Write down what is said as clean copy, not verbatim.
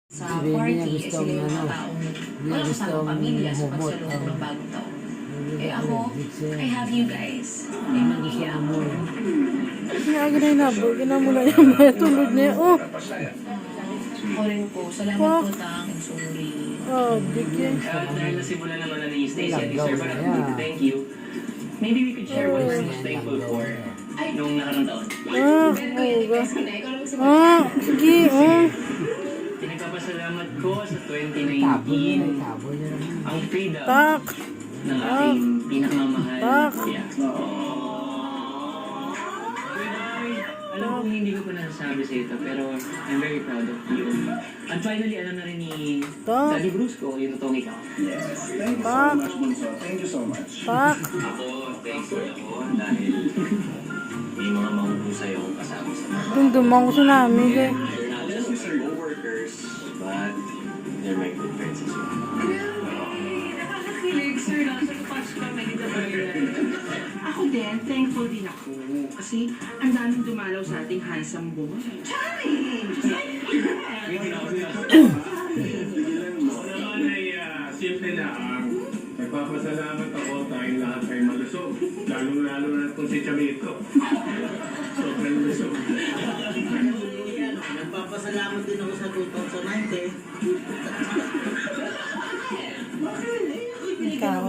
Sa Si Baby party, niya eh, gusto sila yung ang mga ano, taong niya wala gusto kasamang ang pamilya sa humot, pagsalubong ng bagong taon. Eh ako, Gitse. I have you guys. Eh, Gusto mag-iya ang ako. humot. Kaya ginay ginamula niya mga tulog niya. Oh, Ako rin po, salamat po tang and sorry. oh, dikit. Dahil nasimulan naman na ni Stacey at ni Langaw Sir na Barat, yan. thank you. Maybe we could share what we're most thankful for nung nakarang taon. Ah, oh, sige, oh. Pinagpapasalamat ko sa Tabo niya, 2019 tabo niya naman. ang freedom Tak, ng aking pinakamamahal. Tak. Yeah. Alam kong hindi ko pa nasasabi sa ito, pero I'm very proud of you. At finally, alam na rin ni Tak. Daddy Bruce ko yung totoong ikaw. tak, Thank you so much. tak. Ako, thankful ako dahil may mga mahuhusay akong kasama sa mga. Dumdumang ko sa namin eh. They're not just my co-workers, but they're my good friends as well. Nakakakilig, sir, nasa touch kami ni Ako din, thankful din ako. Kasi ang daming dumalaw sa ating handsome boy. Simple lang. Nagpapasalamat ako tayong lahat ay malusog. Lalong-lalo na itong si Chamito. Sobrang lusog. Nagpapasalamat din ako sa 2019. Ikaw,